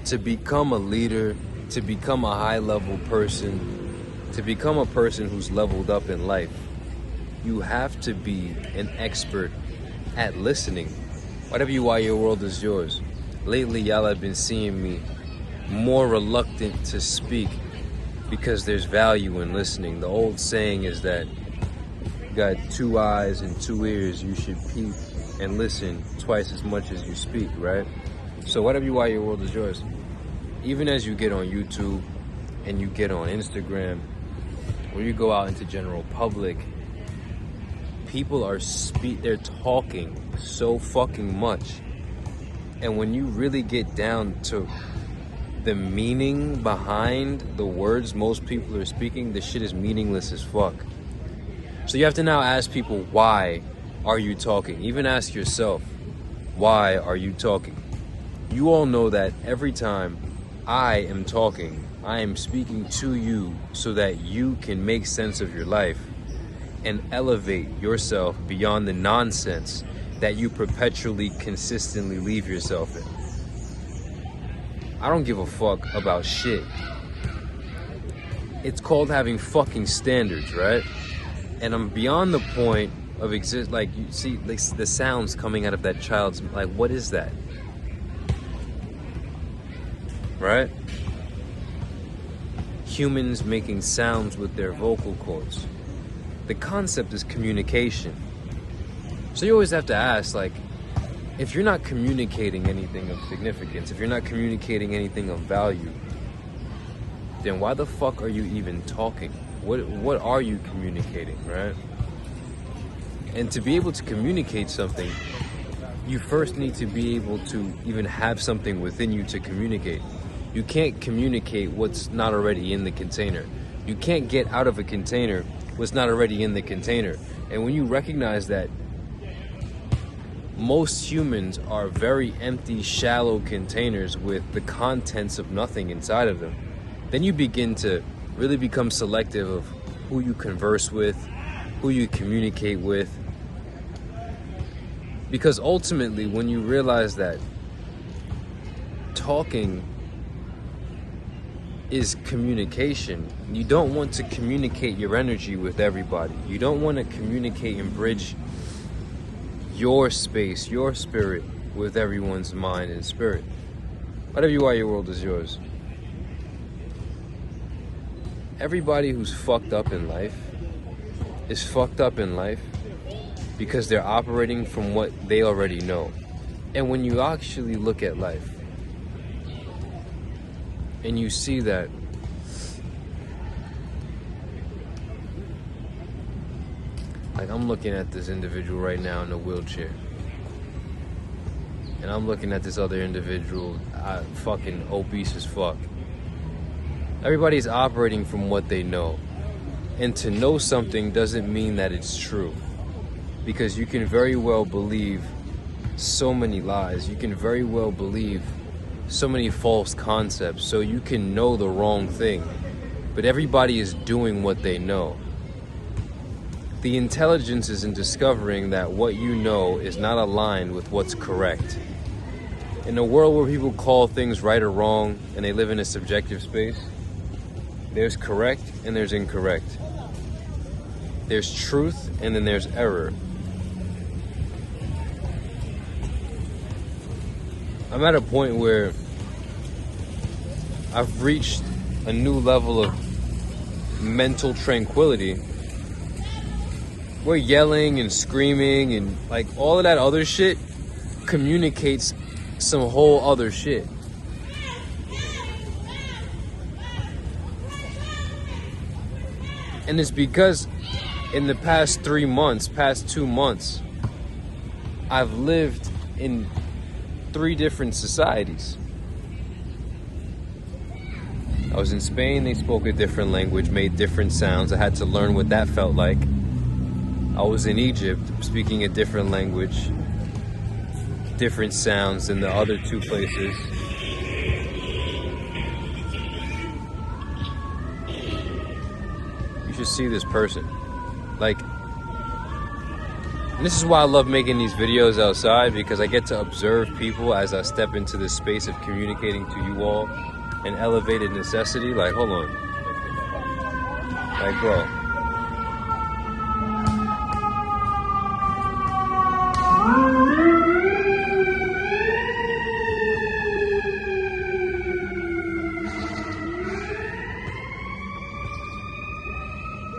to become a leader, to become a high-level person, to become a person who's leveled up in life, you have to be an expert at listening. Why your world is yours. Lately, y'all have been seeing me more reluctant to speak because there's value in listening. The old saying is that you got 2 eyes and 2 ears, you should peep and listen twice as much as you speak, right? So why your world is yours. Even as you get on YouTube and you get on Instagram, or you go out into general public, people are they're talking so fucking much. And when you really get down to the meaning behind the words most people are speaking, this shit is meaningless as fuck. So you have to now ask people, why are you talking? Even ask yourself, why are you talking? You all know that every time I am talking, I am speaking to you so that you can make sense of your life and elevate yourself beyond the nonsense that you perpetually, consistently leave yourself in. I don't give a fuck about shit. It's called having fucking standards, right? And I'm beyond the point of like, you see, like, the sounds coming out of that child's, like, what is that? Right? Humans making sounds with their vocal cords. The concept is communication. So you always have to ask, like, if you're not communicating anything of significance, if you're not communicating anything of value, then why the fuck are you even talking? What are you communicating, right? And to be able to communicate something, you first need to be able to even have something within you to communicate. You can't communicate what's not already in the container. You can't get out of a container what's not already in the container. And when you recognize that most humans are very empty, shallow containers with the contents of nothing inside of them, then you begin to really become selective of who you converse with, who you communicate with. Because ultimately, when you realize that talking is communication, you don't want to communicate your energy with everybody. You don't want to communicate and bridge your space, your spirit with everyone's mind and spirit. Whatever you are, your world is yours. Everybody who's fucked up in life is fucked up in life because they're operating from what they already know. And when you actually look at life and you see that like, I'm looking at this individual right now in a wheelchair, and I'm looking at this other individual, fucking obese as fuck. Everybody's operating from what they know. And to know something doesn't mean that it's true. Because you can very well believe so many lies. You can very well believe so many false concepts. So you can know the wrong thing. But everybody is doing what they know. The intelligence is in discovering that what you know is not aligned with what's correct. In a world where people call things right or wrong and they live in a subjective space, there's correct and there's incorrect. There's truth and then there's error. I'm at a point where I've reached a new level of mental tranquility where yelling and screaming and like all of that other shit communicates some whole other shit. And it's because in the past 2 months, I've lived in 3 different societies. I was in Spain, they spoke a different language, made different sounds. I had to learn what that felt like. I was in Egypt, speaking a different language, different sounds than the other 2 places. You should see this person. Like, And this is why I love making these videos outside, because I get to observe people as I step into this space of communicating to you all an elevated necessity. Like, hold on. Like, bro.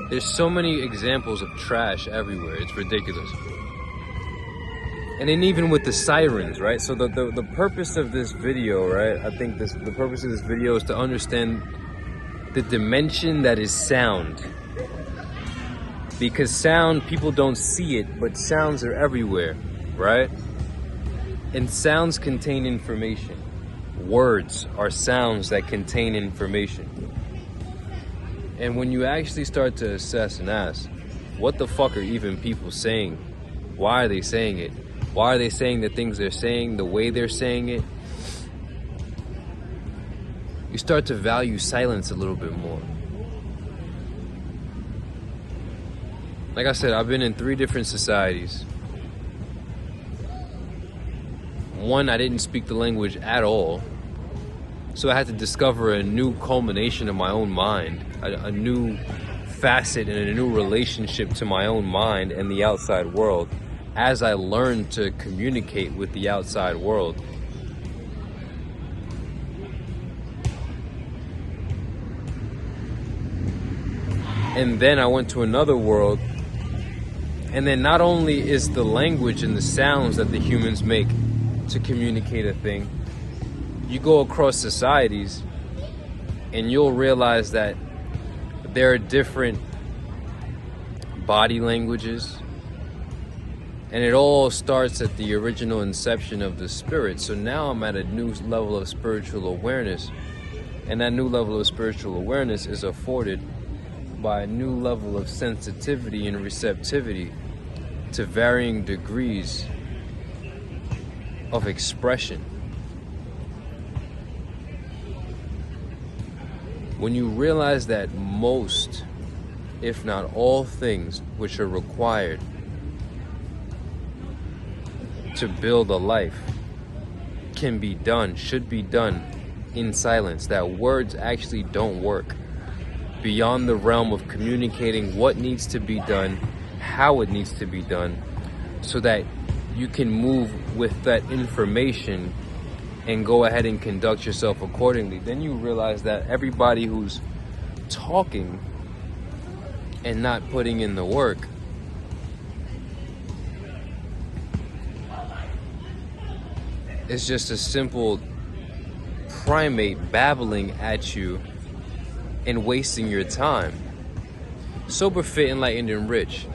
There's so many examples of trash everywhere. It's ridiculous. And then even with the sirens, right? So the purpose of this video, right? I think the purpose of this video is to understand the dimension that is sound. Because sound, people don't see it, but sounds are everywhere, right? And sounds contain information. Words are sounds that contain information. And when you actually start to assess and ask, what the fuck are even people saying? Why are they saying it? Why are they saying the things they're saying, the way they're saying it? You start to value silence a little bit more. Like I said, I've been in 3 different societies. One, I didn't speak the language at all. So I had to discover a new culmination of my own mind, a new facet and a new relationship to my own mind and the outside world as I learned to communicate with the outside world. And then I went to another world, and then not only is the language and the sounds that the humans make to communicate a thing, you go across societies and you'll realize that there are different body languages, and it all starts at the original inception of the spirit. So now I'm at a new level of spiritual awareness, and that new level of spiritual awareness is afforded by a new level of sensitivity and receptivity to varying degrees of expression. When you realize that most, if not all things which are required to build a life can be done, should be done in silence, that words actually don't work beyond the realm of communicating what needs to be done, how it needs to be done, so that you can move with that information and go ahead and conduct yourself accordingly. Then you realize that everybody who's talking and not putting in the work is just a simple primate babbling at you and wasting your time. Sober, fit, enlightened, and rich.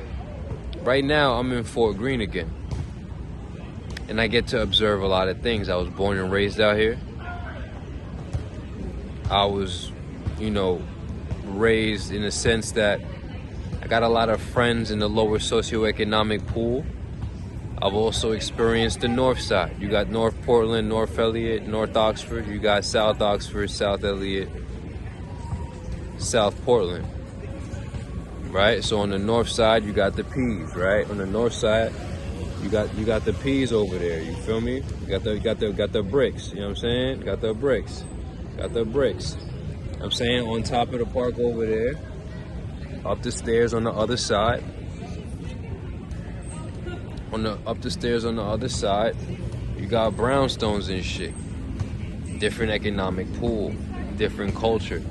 Right now, I'm in Fort Greene again, and I get to observe a lot of things. I was born and raised out here. I was, raised in a sense that I got a lot of friends in the lower socioeconomic pool. I've also experienced the north side. You got North Portland, North Elliott, North Oxford. You got South Oxford, South Elliott, South Portland. Right? So on the north side, you got the P's, right? On the north side, you got the P's over there. You feel me? You got the bricks. You know what I'm saying? Got the bricks. Got the bricks. I'm saying on top of the park over there, up the stairs on the other side. Up the stairs on the other side, you got brownstones and shit. Different economic pool, different culture.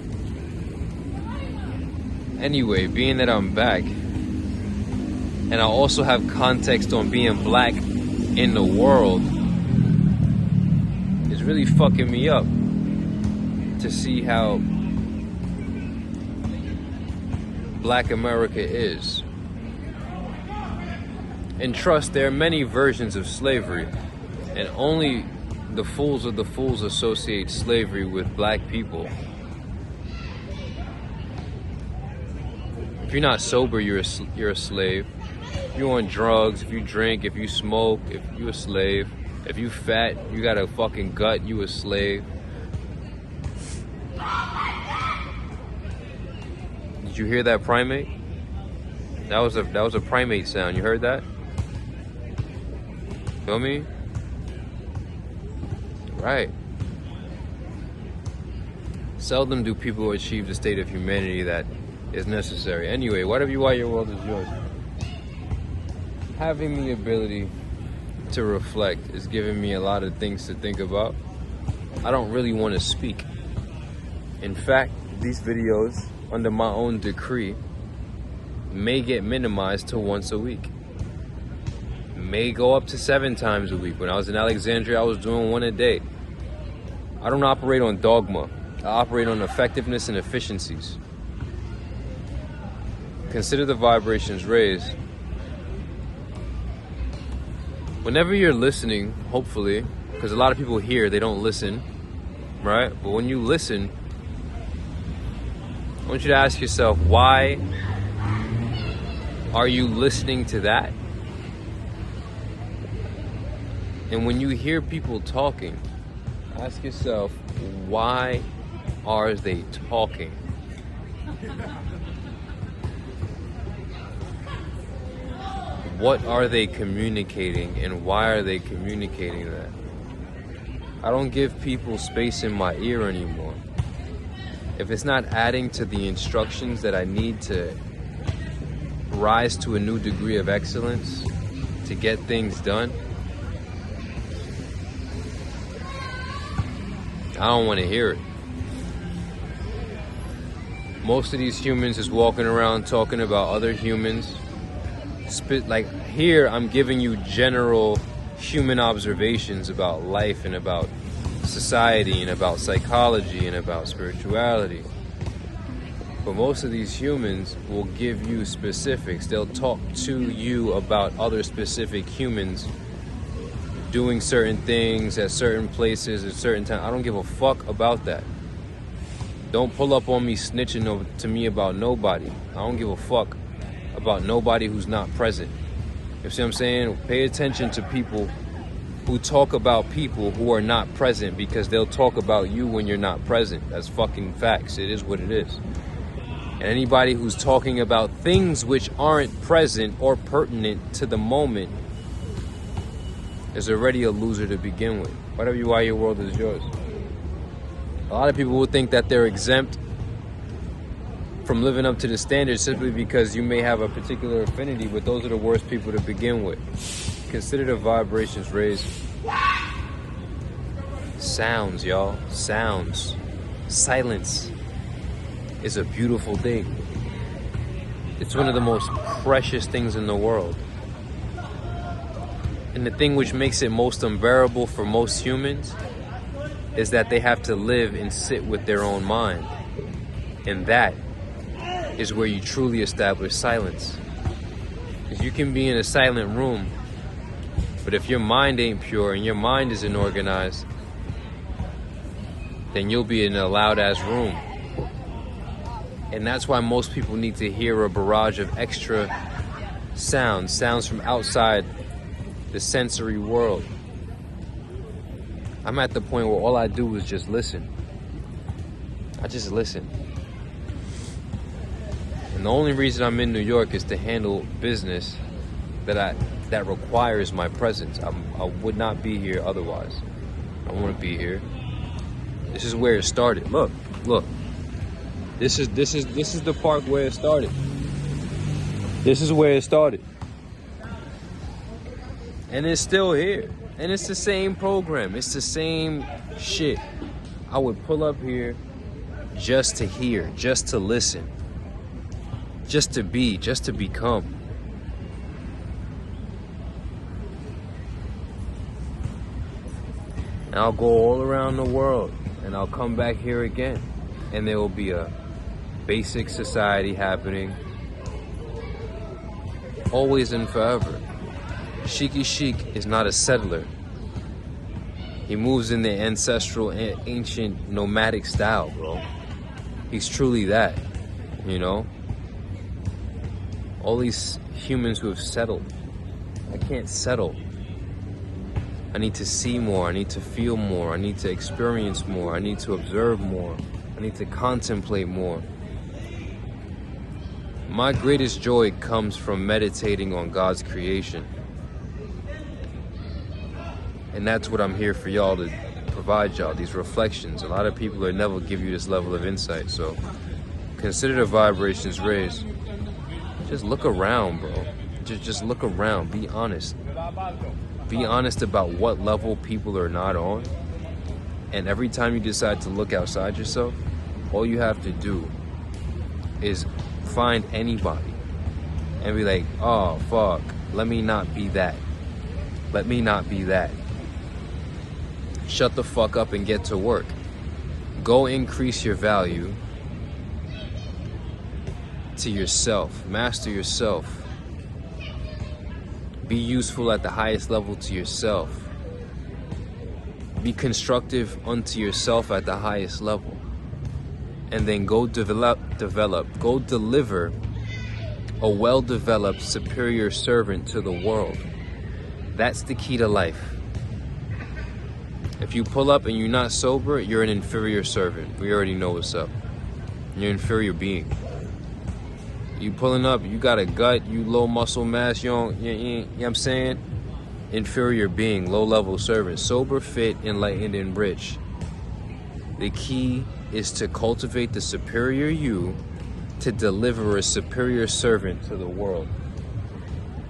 Anyway, being that I'm back, and I also have context on being black in the world, it's really fucking me up to see how black America is. And trust, there are many versions of slavery, and only the fools of the fools associate slavery with black people. If you're not sober, you're a slave. If you're on drugs, if you drink, if you smoke, if you're a slave. If you fat, you got a fucking gut, you a slave. Did you hear that primate? That was a primate sound. You heard that? Feel me? Right. Seldom do people achieve the state of humanity that is necessary. Anyway, whatever you are, your world is yours. Having the ability to reflect is giving me a lot of things to think about. I don't really want to speak. In fact, these videos, under my own decree, may get minimized to once a week. May go up to 7 times a week. When I was in Alexandria, I was doing 1 a day. I don't operate on dogma. I operate on effectiveness and efficiencies. Consider the vibrations raised. Whenever you're listening, hopefully, because a lot of people hear, they don't listen, right? But when you listen, I want you to ask yourself, why are you listening to that? And when you hear people talking, ask yourself, why are they talking? What are they communicating, and why are they communicating that? I don't give people space in my ear anymore. If it's not adding to the instructions that I need to rise to a new degree of excellence, to get things done, I don't want to hear it. Most of these humans is walking around talking about other humans. Like here, I'm giving you general human observations about life and about society and about psychology and about spirituality. But most of these humans will give you specifics. They'll talk to you about other specific humans doing certain things at certain places at certain times. I don't give a fuck about that. Don't pull up on me snitching to me about nobody. I don't give a fuck about nobody who's not present. You see what I'm saying? Pay attention to people who talk about people who are not present, because they'll talk about you when you're not present. That's fucking facts. It is what it is. And anybody who's talking about things which aren't present or pertinent to the moment is already a loser to begin with. Whatever you are, your world is yours. A lot of people will think that they're exempt from living up to the standards simply because you may have a particular affinity, but those are the worst people to begin with. Consider the vibrations raised. Sounds, y'all. Sounds. Silence is a beautiful thing. It's one of the most precious things in the world. And the thing which makes it most unbearable for most humans is that they have to live and sit with their own mind. And that is where you truly establish silence. Because you can be in a silent room, but if your mind ain't pure and your mind isn't organized, then you'll be in a loud-ass room. And that's why most people need to hear a barrage of extra sounds from outside the sensory world. I'm at the point where all I do is just listen. I just listen. And the only reason I'm in New York is to handle business that requires my presence. I would not be here otherwise. I want to be here. This is where it started. Look. This is the park where it started. This is where it started. And it's still here. And it's the same program. It's the same shit. I would pull up here just to hear, just to listen, just to be, just to become. And I'll go all around the world and I'll come back here again. And there will be a basic society happening. Always and forever. Sheikhy Chic is not a settler. He moves in the ancestral, ancient, nomadic style, bro. He's truly that, you know? All these humans who have settled. I can't settle. I need to see more. I need to feel more. I need to experience more. I need to observe more. I need to contemplate more. My greatest joy comes from meditating on God's creation. And that's what I'm here for y'all to provide y'all, these reflections. A lot of people will never give you this level of insight. So consider the vibrations raised. Just look around, bro. Just look around. Be honest. Be honest about what level people are not on. And every time you decide to look outside yourself, all you have to do is find anybody and be like, oh, fuck, let me not be that. Let me not be that. Shut the fuck up and get to work. Go increase your value to yourself. Master yourself. Be useful at the highest level to yourself. Be constructive unto yourself at the highest level. And then go go deliver a well-developed, superior servant to the world. That's the key to life. If you pull up and you're not sober, you're an inferior servant. We already know what's up. You're an inferior being. You pulling up, you got a gut, you low muscle mass, you know what I'm saying? Inferior being, low-level servant. Sober, fit, enlightened, and rich. The key is to cultivate the superior you to deliver a superior servant to the world.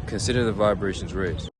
Consider the vibrations raised.